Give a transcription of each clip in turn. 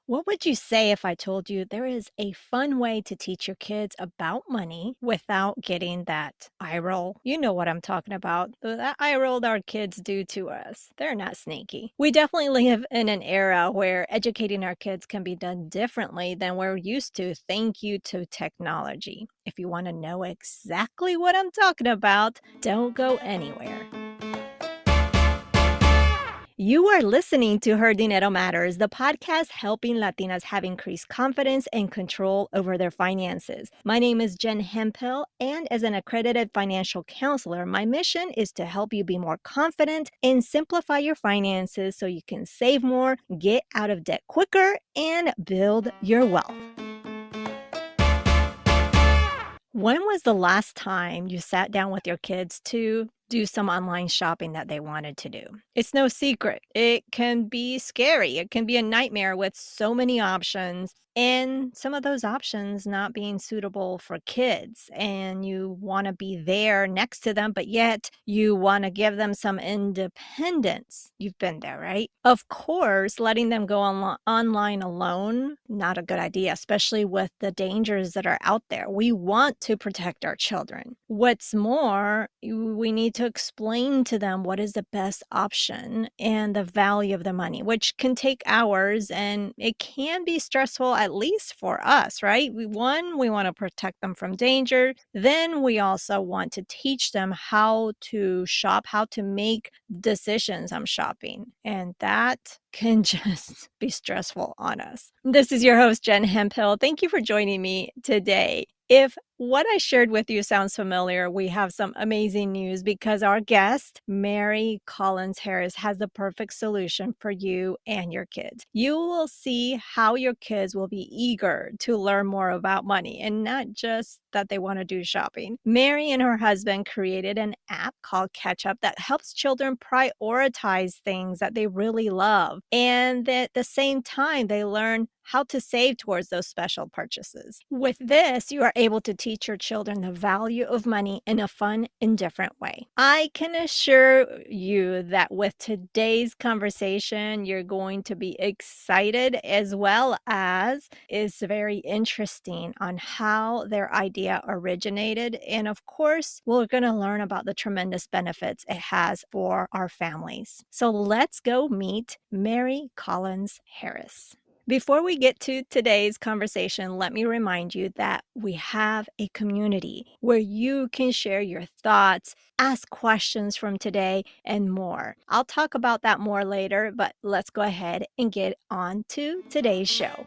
What would you say if I told you there is a fun way to teach your kids about money without getting that eye roll? You know what I'm talking about. That eye roll that our kids do to us. They're not sneaky. We definitely live in an era where educating our kids can be done differently than we're used to, thank you to technology. If you want to know exactly what I'm talking about, don't go anywhere. You are listening to Her Dinero Matters, the podcast helping Latinas have increased confidence and control over their finances. My name is Jen Hemphill, and as an accredited financial counselor, my mission is to help you be more confident and simplify your finances so you can save more, get out of debt quicker, and build your wealth. When was the last time you sat down with your kids to do some online shopping that they wanted to do? It's no secret. It can be scary. It can be a nightmare with so many options and some of those options not being suitable for kids. And you want to be there next to them, but yet you want to give them some independence. You've been there, right? Of course, letting them go online alone, not a good idea, especially with the dangers that are out there. We want to protect our children. What's more, we need to explain to them what is the best option and the value of the money, which can take hours and it can be stressful, at least for us, right? We want to protect them from danger. Then we also want to teach them how to shop, how to make decisions on shopping. And that can just be stressful on us. This is your host, Jen Hemphill. Thank you for joining me today. If what I shared with you sounds familiar, we have some amazing news because our guest, Mary Collins Harris, has the perfect solution for you and your kids. You will see how your kids will be eager to learn more about money and not just that they want to do shopping. Mary and her husband created an app called Catch Up that helps children prioritize things that they really love. And at the same time, they learn how to save towards those special purchases. With this, you are able to teach your children the value of money in a fun and different way. I can assure you that with today's conversation, you're going to be excited as well as is very interesting on how their idea originated. And of course, we're going to learn about the tremendous benefits it has for our families. So let's go meet Mary Collins Harris. Before we get to today's conversation, let me remind you that we have a community where you can share your thoughts, ask questions from today, and more. I'll talk about that more later, but let's go ahead and get on to today's show.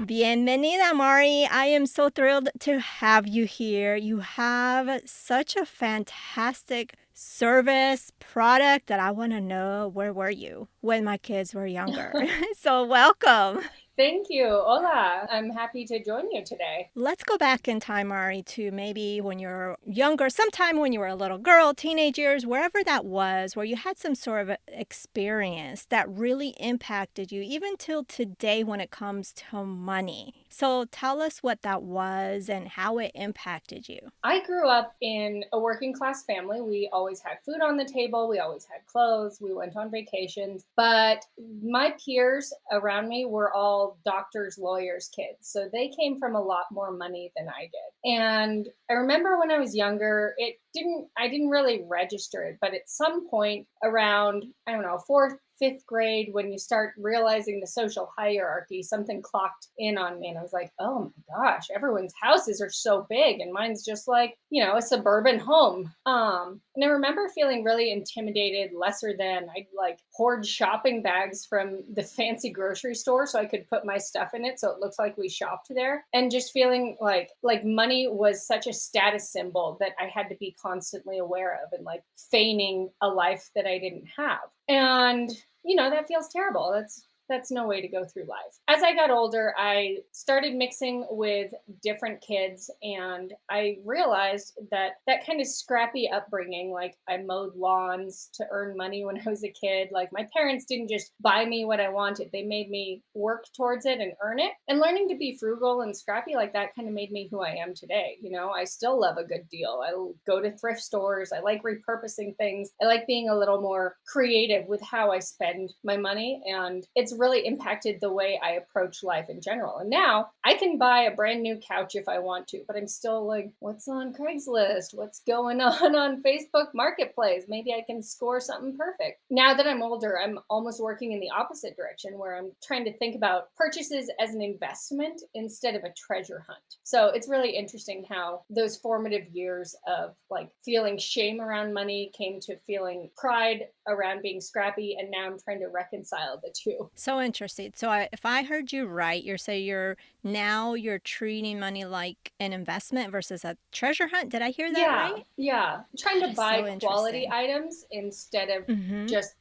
Bienvenida, Mari. I am so thrilled to have you here. You have such a fantastic service product that I want to know, where were you when my kids were younger? So welcome. Thank you. Hola. I'm happy to join you today. Let's go back in time, Mari, to maybe when you're younger, sometime when you were a little girl, teenage years, wherever that was, where you had some sort of experience that really impacted you, even till today when it comes to money. So tell us what that was and how it impacted you. I grew up in a working class family. We always had food on the table. We always had clothes. We went on vacations. But my peers around me were all doctors, lawyers, kids. So they came from a lot more money than I did. And I remember when I was younger, I didn't really register it. But at some point around, I don't know, fourth, fifth grade, when you start realizing the social hierarchy, something clocked in on me. And I was like, oh my gosh, everyone's houses are so big. And mine's just like, a suburban home. And I remember feeling really intimidated, lesser than. I'd like hoard shopping bags from the fancy grocery store so I could put my stuff in it so it looks like we shopped there. And just feeling like money was such a status symbol that I had to be constantly aware of and like feigning a life that I didn't have. And that feels terrible. That's no way to go through life. As I got older, I started mixing with different kids, and I realized that that kind of scrappy upbringing, like I mowed lawns to earn money when I was a kid. Like my parents didn't just buy me what I wanted, they made me work towards it and earn it. And learning to be frugal and scrappy like that kind of made me who I am today. I still love a good deal. I go to thrift stores. I like repurposing things. I like being a little more creative with how I spend my money. And it's really impacted the way I approach life in general. And now I can buy a brand new couch if I want to, but I'm still like, what's on Craigslist? What's going on Facebook Marketplace? Maybe I can score something perfect. Now that I'm older, I'm almost working in the opposite direction where I'm trying to think about purchases as an investment instead of a treasure hunt. So it's really interesting how those formative years of like feeling shame around money came to feeling pride around being scrappy. And now I'm trying to reconcile the two. So interesting. So if I heard you right, you're saying you're treating money like an investment versus a treasure hunt. Did I hear that Yeah, right? yeah. Trying That to is buy so quality interesting. items instead of Mhm. just,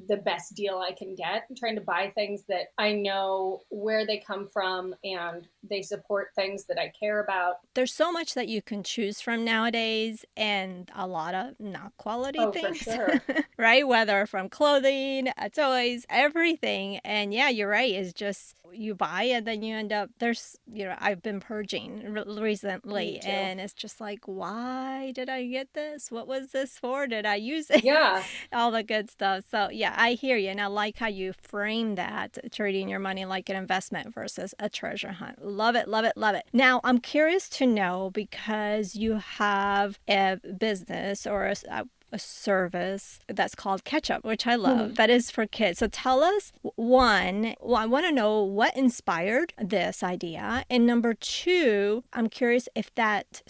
the best deal I can get. I'm trying to buy things that I know where they come from and they support things that I care about. There's so much that you can choose from nowadays and a lot of not quality Oh, for things, sure. right? Whether from clothing, toys, everything. And yeah, you're right. It's just you buy and then you end up I've been purging Me recently too. and it's just like, why did I get this? What was this for? Did I use it? Yeah. All the good stuff. So yeah, I hear you. And I like how you frame that, treating your money like an investment versus a treasure hunt. Love it, love it, love it. Now, I'm curious to know because you have a business or a service that's called Ketchup, which I love, that is for kids. So tell us, one, well, I want to know what inspired this idea. And number two, I'm curious if that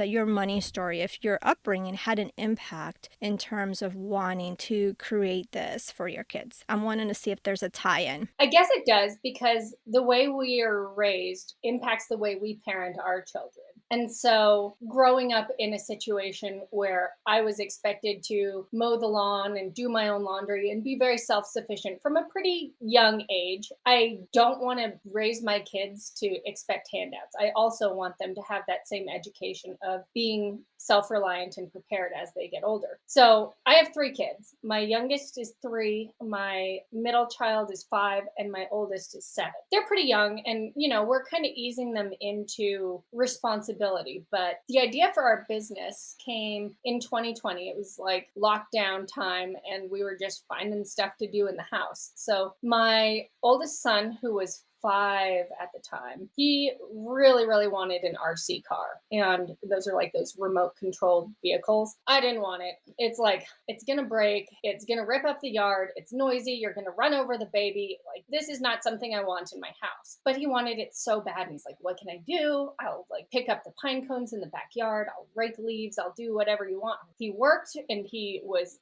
your money story, if your upbringing had an impact in terms of wanting to create this for your kids. I'm wanting to see if there's a tie-in. I guess it does because the way we are raised impacts the way we parent our children. And so, growing up in a situation where I was expected to mow the lawn and do my own laundry and be very self sufficient from a pretty young age, I don't want to raise my kids to expect handouts. I also want them to have that same education of being self reliant and prepared as they get older. So, I have three kids. My youngest is 3, my middle child is 5, and my oldest is 7. They're pretty young, and we're kind of easing them into responsibility. But the idea for our business came in 2020. It was like lockdown time, and we were just finding stuff to do in the house. So my oldest son, who was 5 at the time, he really, really wanted an RC car. And those are like those remote controlled vehicles. I didn't want it. It's like, it's going to break. It's going to rip up the yard. It's noisy. You're going to run over the baby. Like, this is not something I want in my house. But he wanted it so bad. And he's like, what can I do? I'll like pick up the pine cones in the backyard. I'll rake leaves. I'll do whatever you want. He worked and he was,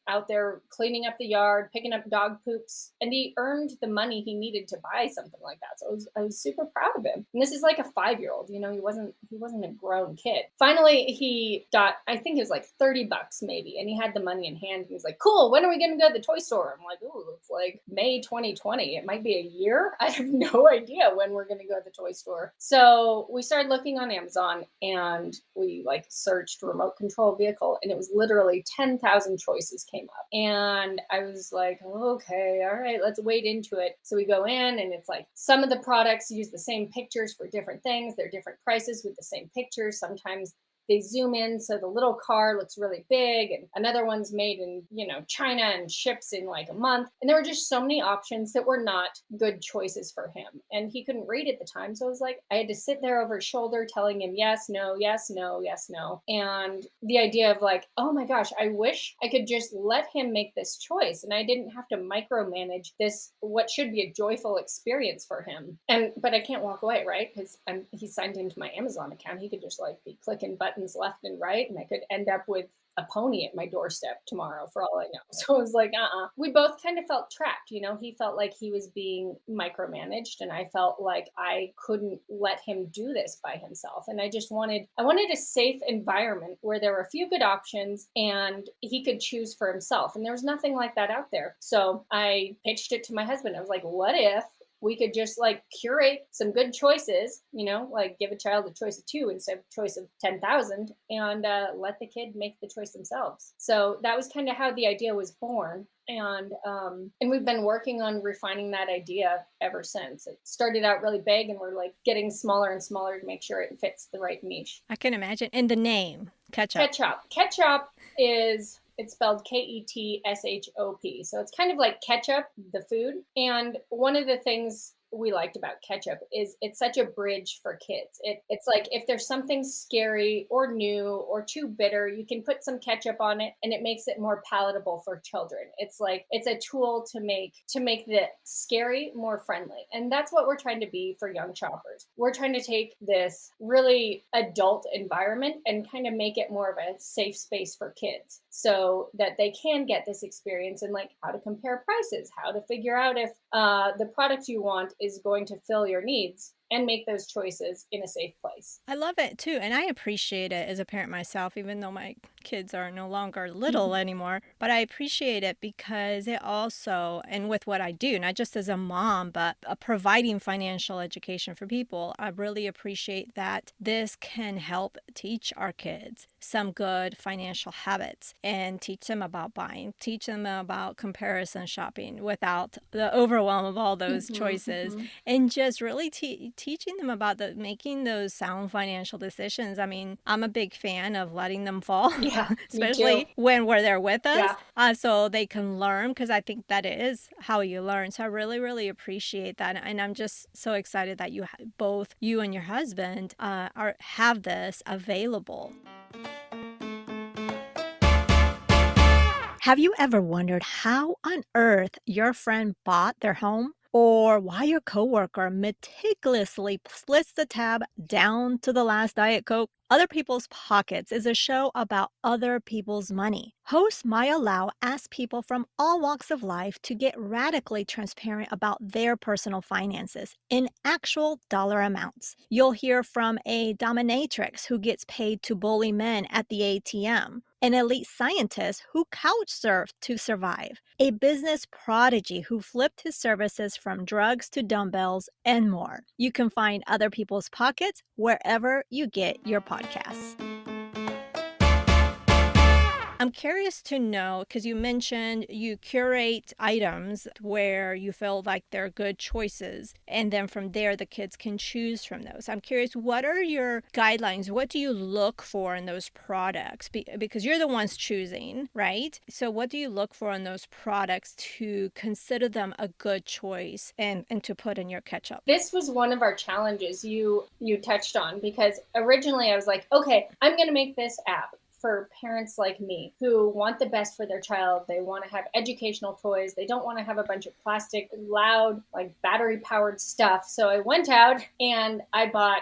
out there cleaning up the yard, picking up dog poops, and he earned the money he needed to buy something like that. So I was super proud of him. And this is like a 5-year-old, he wasn't a grown kid. Finally, he got, I think it was like $30 maybe, and he had the money in hand. He was like, cool, when are we gonna go to the toy store? I'm like, ooh, it's like May 2020. It might be a year. I have no idea when we're gonna go to the toy store. So we started looking on Amazon and we like searched remote control vehicle, and it was literally 10,000 choices came up. And I was like, okay, all right, let's wade into it. So we go in and it's like some of the products use the same pictures for different things. They're different prices with the same pictures. Sometimes they zoom in so the little car looks really big, and another one's made in China and ships in like a month. And there were just so many options that were not good choices for him, and he couldn't read at the time. So I was like, I had to sit there over his shoulder telling him yes, no, yes, no, yes, no. And the idea of like, oh my gosh, I wish I could just let him make this choice and I didn't have to micromanage this, what should be a joyful experience for him. But I can't walk away, right? Because he's signed into my Amazon account. He could just like be clicking buttons left and right, and I could end up with a pony at my doorstep tomorrow for all I know. So I was like, We both kind of felt trapped. He felt like he was being micromanaged, and I felt like I couldn't let him do this by himself. And I wanted a safe environment where there were a few good options and he could choose for himself. And there was nothing like that out there. So I pitched it to my husband. I was like, what if we could just like curate some good choices, like give a child a choice of two instead of a choice of 10,000, and let the kid make the choice themselves. So that was kind of how the idea was born. And we've been working on refining that idea ever since. It started out really big, and we're like getting smaller and smaller to make sure it fits the right niche. I can imagine. And the name, ketchup. Ketchup is it's spelled KETSHOP. So it's kind of like ketchup, the food. And one of the things we liked about ketchup is it's such a bridge for kids. It's like if there's something scary or new or too bitter, you can put some ketchup on it and it makes it more palatable for children. It's like it's a tool to make the scary more friendly. And that's what we're trying to be for young shoppers. We're trying to take this really adult environment and kind of make it more of a safe space for kids so that they can get this experience and like how to compare prices, how to figure out if the product you want is going to fill your needs and make those choices in a safe place. I love it too. And I appreciate it as a parent myself, even though my kids are no longer little anymore. But I appreciate it because it also, and with what I do, not just as a mom, but providing financial education for people, I really appreciate that this can help teach our kids some good financial habits and teach them about buying, teach them about comparison shopping without the overwhelm of all those choices, and just really teaching them about making those sound financial decisions. I mean, I'm a big fan of letting them fall, Yeah, me too. especially when we're there with us, Yeah. so they can learn, because I think that is how you learn. So I really, really appreciate that, and I'm just so excited that both you and your husband have this available. Have you ever wondered how on earth your friend bought their home? Or why your coworker meticulously splits the tab down to the last Diet Coke? Other People's Pockets is a show about other people's money. Host Maya Lau asks people from all walks of life to get radically transparent about their personal finances in actual dollar amounts. You'll hear from a dominatrix who gets paid to bully men at the ATM, an elite scientist who couch surfed to survive, a business prodigy who flipped his services from drugs to dumbbells, and more. You can find Other People's Pockets wherever you get your podcasts. I'm curious to know, because you mentioned you curate items where you feel like they're good choices, and then from there the kids can choose from those. I'm curious, what are your guidelines? What do you look for in those products? Because you're the ones choosing, right? So what do you look for in those products to consider them a good choice and to put in your ketchup? This was one of our challenges you touched on, because originally I was like, okay, I'm going to make this app for parents like me who want the best for their child. They want to have educational toys. They don't want to have a bunch of plastic, loud, like battery powered stuff. So I went out and I bought,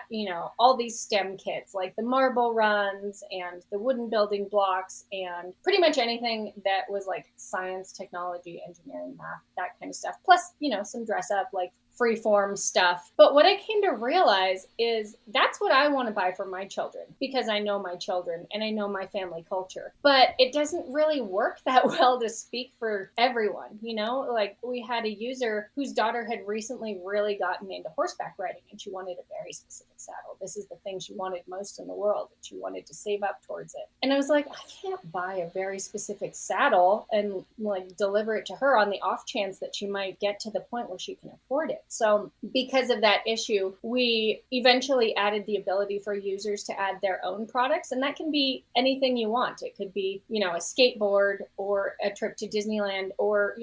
all these STEM kits, like the marble runs and the wooden building blocks and pretty much anything that was like science, technology, engineering, math, that kind of stuff. Plus, some dress up like freeform stuff. But what I came to realize is that's what I want to buy for my children, because I know my children and I know my family culture. But it doesn't really work that well to speak for everyone, Like we had a user whose daughter had recently really gotten into horseback riding and she wanted a very specific saddle. This is the thing she wanted most in the world, and she wanted to save up towards it. And I was like, I can't buy a very specific saddle and like deliver it to her on the off chance that she might get to the point where she can afford it. So because of that issue, we eventually added the ability for users to add their own products. And that can be anything you want. It could be, a skateboard or a trip to Disneyland or,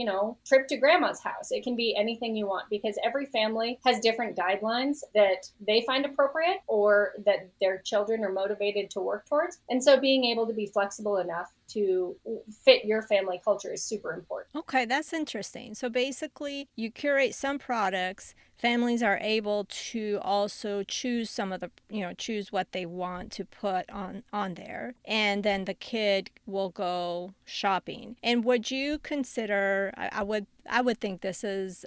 trip to grandma's house. It can be anything you want, because every family has different guidelines that they find appropriate or that their children are motivated to work towards. And so being able to be flexible enough to fit your family culture is super important. Okay, that's interesting. So basically, you curate some products families are able to also choose some of the, choose what they want to put on there, and then the kid will go shopping. And would you consider, I would think this is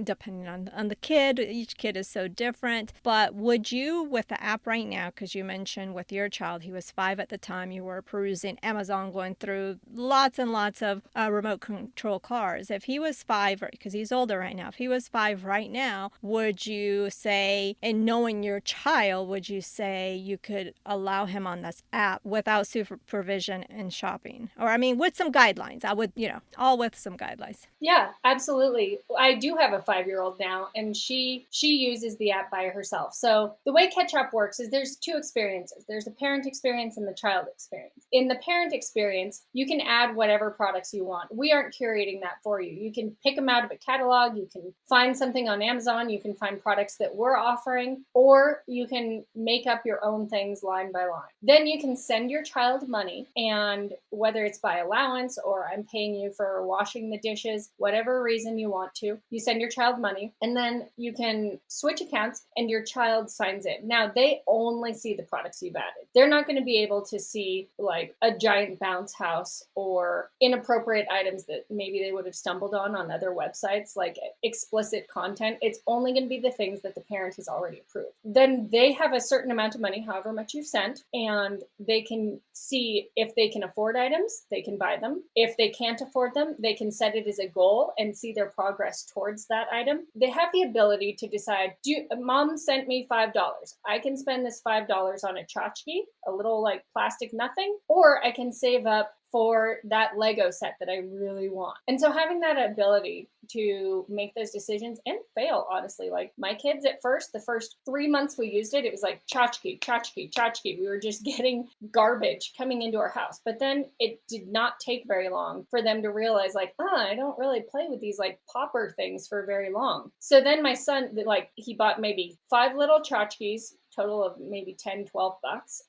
depending on the kid. Each kid is so different. But would you, with the app right now, because you mentioned with your child, he was 5 at the time, you were perusing Amazon, going through lots and lots of remote control cars. If he was 5, because he's older right now, if he was 5 right now, would you say, and knowing your child, would you say you could allow him on this app without supervision and shopping? Or, I mean, with some guidelines. I would, all with some guidelines. Yeah, absolutely. I do have a 5-year-old now, and she uses the app by herself. So the way Catch Up works is there's two experiences. There's the parent experience and the child experience. In the parent experience, you can add whatever products you want. We aren't curating that for you. You can pick them out of a catalog, you can find something on Amazon, you can find products that we're offering, or you can make up your own things line by line. Then you can send your child money, and whether it's by allowance or I'm paying you for washing the dishes, whatever reason you want to, you send your child money, and then you can switch accounts and your child signs in. Now, they only see the products you've added. They're not going to be able to see like a giant bounce house or inappropriate items that maybe they would have stumbled on other websites, like explicit content. It's only going to be the things that the parent has already approved. Then they have a certain amount of money, however much you've sent, and they can see if they can afford items, they can buy them. If they can't afford them, they can set it as a goal and see their progress towards that item. They have the ability to decide, mom sent me $5. I can spend this $5 on a tchotchke, a little like plastic nothing, or I can save up for that Lego set that I really want. And so having that ability to make those decisions and fail, honestly, like my kids at first, the first 3 months we used it, it was like tchotchke, tchotchke, tchotchke. We were just getting garbage coming into our house. But then it did not take very long for them to realize like, I don't really play with these like popper things for very long. So then my son, like he bought maybe 5 little tchotchkes, total of maybe 10, $12.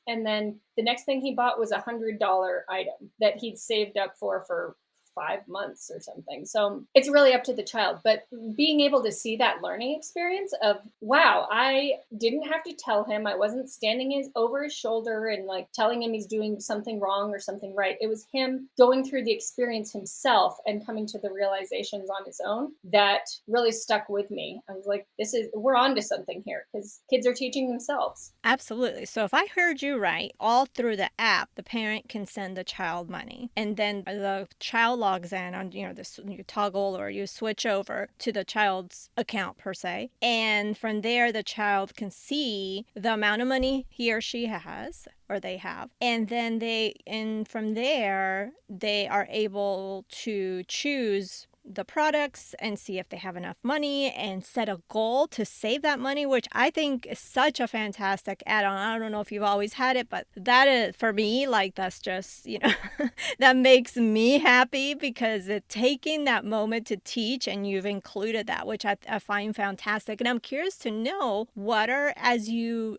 And then the next thing he bought was $100 item that he'd saved up for 5 months or something. So it's really up to the child. But being able to see that learning experience of, wow, I didn't have to tell him. I wasn't standing over his shoulder and like telling him he's doing something wrong or something right. It was him going through the experience himself and coming to the realizations on his own that really stuck with me. I was like, we're on to something here, because kids are teaching themselves. Absolutely. So if I heard you right, all through the app, the parent can send the child money, and then the child logs in on, this, you toggle or you switch over to the child's account per se, and from there the child can see the amount of money he or she has or they have, and then from there they are able to choose the products and see if they have enough money and set a goal to save that money, which I think is such a fantastic add-on. I don't know if you've always had it, but that is, for me, like that's just, that makes me happy, because it's taking that moment to teach and you've included that, which I find fantastic. And I'm curious to know what are, as you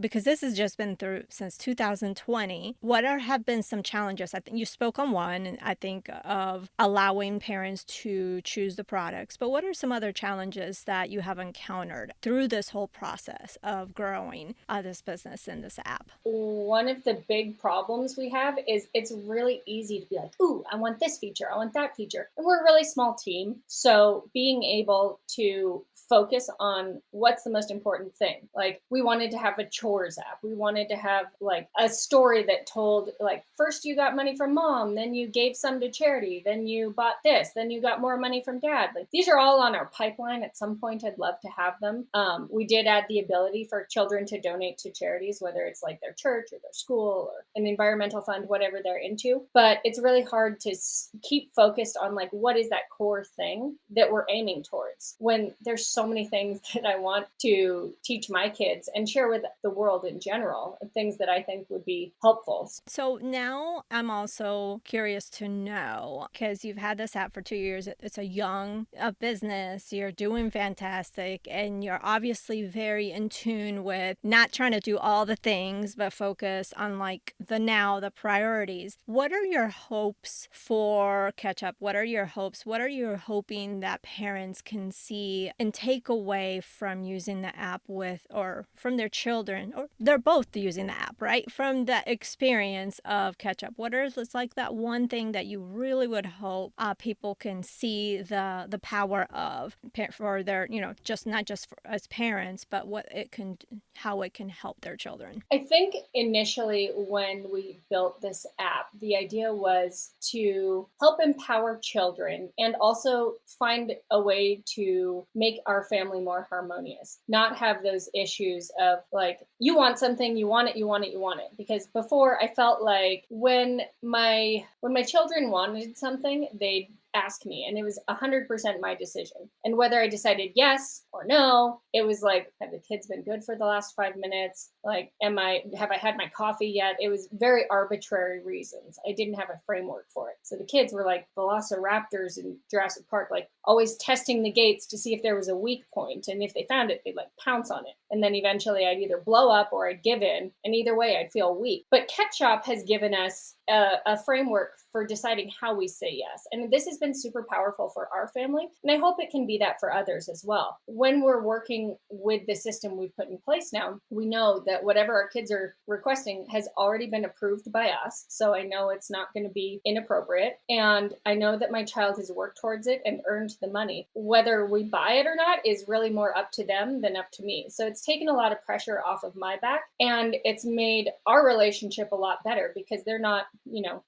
because this has just been through since 2020, have been some challenges? I think you spoke on one, and I think of allowing parents to choose the products. But what are some other challenges that you have encountered through this whole process of growing this business and this app? One of the big problems we have is it's really easy to be like, ooh, I want this feature, I want that feature. And we're a really small team. So being able to focus on what's the most important thing. Like we wanted to have a chores app. We wanted to have like a story that told like, first you got money from mom, then you gave some to charity, then you bought this, then you got more money from dad. Like these are all on our pipeline. At some point, I'd love to have them. We did add the ability for children to donate to charities, whether it's like their church or their school or an environmental fund, whatever they're into. But it's really hard to keep focused on like, what is that core thing that we're aiming towards, when there's so many things that I want to teach my kids and share with the world in general, things that I think would be helpful. So now I'm also curious to know, because you've had this app for 2 years, it's a young business, you're doing fantastic, and you're obviously very in tune with not trying to do all the things, but focus on like the priorities. What are your hopes for Catch Up? What are your hopes? What are you hoping that parents can can see and take away from using the app with, or from their children, or they're both using the app, right? From the experience of ketchup. What is it's like that one thing that you really would hope people can see the power of for their, just not just for, as parents, but what it can, how it can help their children. I think initially when we built this app, the idea was to help empower children and also find a way to make our family more harmonious, not have those issues of like, you want something, you want it, you want it, you want it. Because before I felt like when my children wanted something, they'd ask me and it was 100% my decision, and whether I decided yes or no, it was like, have the kids been good for the last 5 minutes, like have I had my coffee yet? It was very arbitrary reasons. I didn't have a framework for it, so the kids were like velociraptors in Jurassic Park, like always testing the gates to see if there was a weak point, and if they found it, they'd like pounce on it, and then eventually I'd either blow up or I'd give in, and either way I'd feel weak. But ketchup has given us a framework for deciding how we say yes. And this has been super powerful for our family. And I hope it can be that for others as well. When we're working with the system we've put in place now, we know that whatever our kids are requesting has already been approved by us. So I know it's not going to be inappropriate. And I know that my child has worked towards it and earned the money. Whether we buy it or not is really more up to them than up to me. So it's taken a lot of pressure off of my back, and it's made our relationship a lot better because they're not,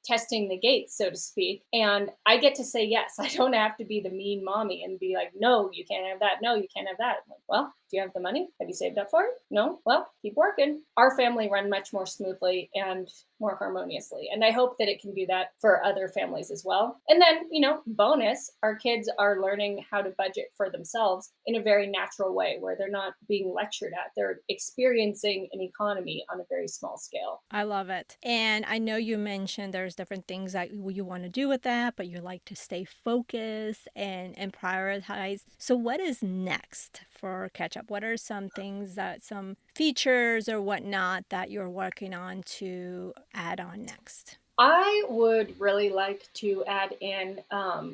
testing the gates, so to speak. And I get to say yes. I don't have to be the mean mommy and be like, no, you can't have that. No, you can't have that. I'm like, well, do you have the money? Have you saved up for it? No? Well, keep working. Our family run much more smoothly and more harmoniously. And I hope that it can do that for other families as well. And then, bonus, our kids are learning how to budget for themselves in a very natural way where they're not being lectured at. They're experiencing an economy on a very small scale. I love it. And I know you mentioned there's different things that you want to do with that, but you like to stay focused and prioritize. So what is next for Ketchup? What are some things that some features or whatnot that you're working on to add on next? I would really like to add in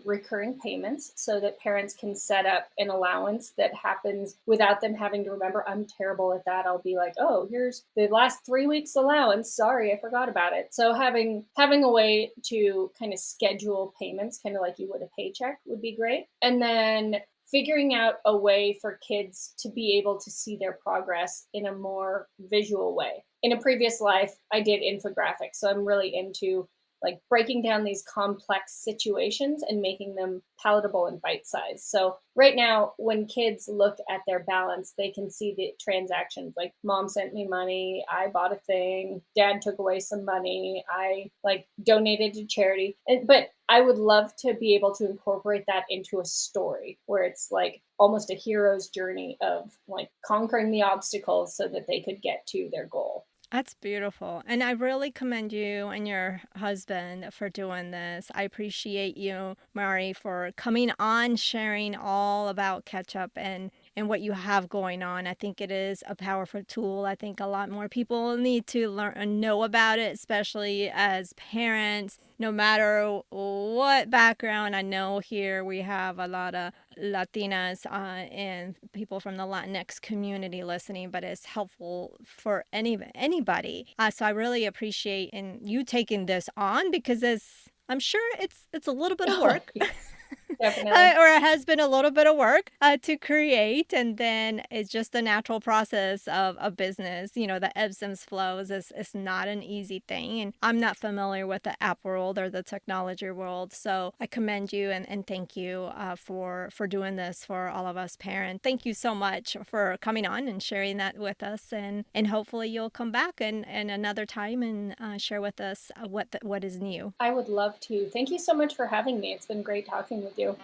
recurring payments so that parents can set up an allowance that happens without them having to remember. I'm terrible at that. I'll be like, oh, here's the last 3 weeks allowance. Sorry, I forgot about it. So having a way to kind of schedule payments, kind of like you would a paycheck, would be great. And then figuring out a way for kids to be able to see their progress in a more visual way. In a previous life, I did infographics, so I'm really into like breaking down these complex situations and making them palatable and bite sized. So right now, when kids look at their balance, they can see the transactions like mom sent me money, I bought a thing, dad took away some money, I like donated to charity. But I would love to be able to incorporate that into a story where it's like almost a hero's journey of like conquering the obstacles so that they could get to their goal. That's beautiful. And I really commend you and your husband for doing this. I appreciate you, Mari, for coming on, sharing all about ketchup and what you have going on. I think it is a powerful tool. I think a lot more people need to learn and know about it, especially as parents, no matter what background. I know here we have a lot of Latinas and people from the Latinx community listening, but it's helpful for anybody. So I really appreciate you taking this on because I'm sure it's a little bit of Oh, work. yes, definitely. Or it has been a little bit of work to create, and then it's just a natural process of a business. The ebbs and flows is not an easy thing, and I'm not familiar with the app world or the technology world, so I commend you and thank you for doing this for all of us parents. Thank you so much for coming on and sharing that with us, and hopefully you'll come back and another time and share with us what is new. I would love to. Thank you so much for having me. It's been great talking with you.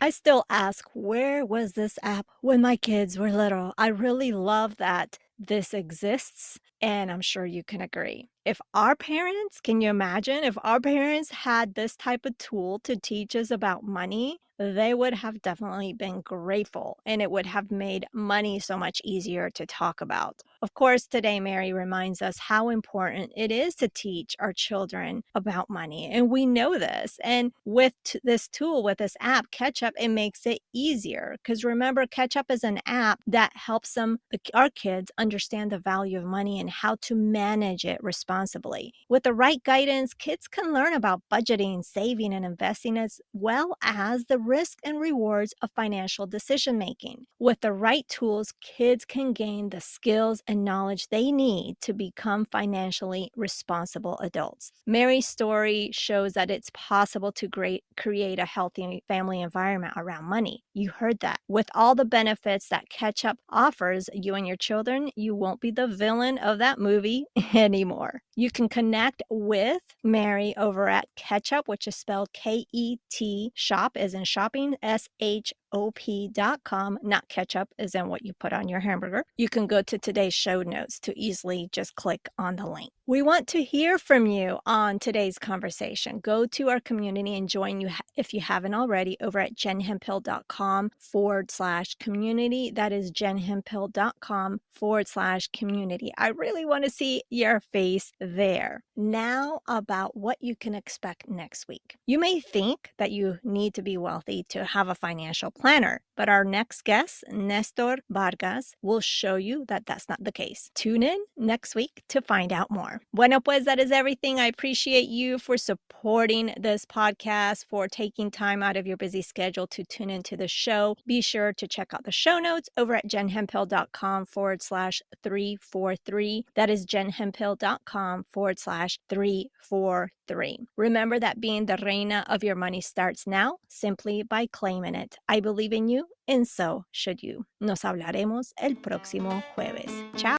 I still ask, where was this app when my kids were little? I really love that this exists, and I'm sure you can agree. If our parents can you imagine if our parents had this type of tool to teach us about money, they would have definitely been grateful, and it would have made money so much easier to talk about. Of course, today, Mary reminds us how important it is to teach our children about money, and we know this. And with this tool, with this app, Catch-up, it makes it easier. Because remember, Catch-up is an app that helps our kids understand the value of money and how to manage it responsibly. With the right guidance, kids can learn about budgeting, saving, and investing, as well as the risks and rewards of financial decision making. With the right tools, kids can gain the skills and knowledge they need to become financially responsible adults. Mary's story shows that it's possible to create a healthy family environment around money. You heard that. With all the benefits that Catch-up offers you and your children, you won't be the villain of that movie anymore. You can connect with Mary over at Catch-up, which is spelled K-E-T, shop as in shopping, SHOP.com, not ketchup as in what you put on your hamburger. You can go to today's show notes to easily just click on the link. We want to hear from you on today's conversation. Go to our community and join you if you haven't already over at jenhemphill.com/community. That is jenhemphill.com/community. I really want to see your face there. Now, about what you can expect next week. You may think that you need to be wealthy to have a financial planner, but our next guest, Nestor Vargas, will show you that that's not the case. Tune in next week to find out more. Bueno, pues that is everything. I appreciate you for supporting this podcast, for taking time out of your busy schedule to tune into the show. Be sure to check out the show notes over at jenhemphill.com/343. That is jenhemphill.com/343. Remember that being the reina of your money starts now, simply by claiming it. I believe in you, and so should you. Nos hablaremos el próximo jueves. Ciao.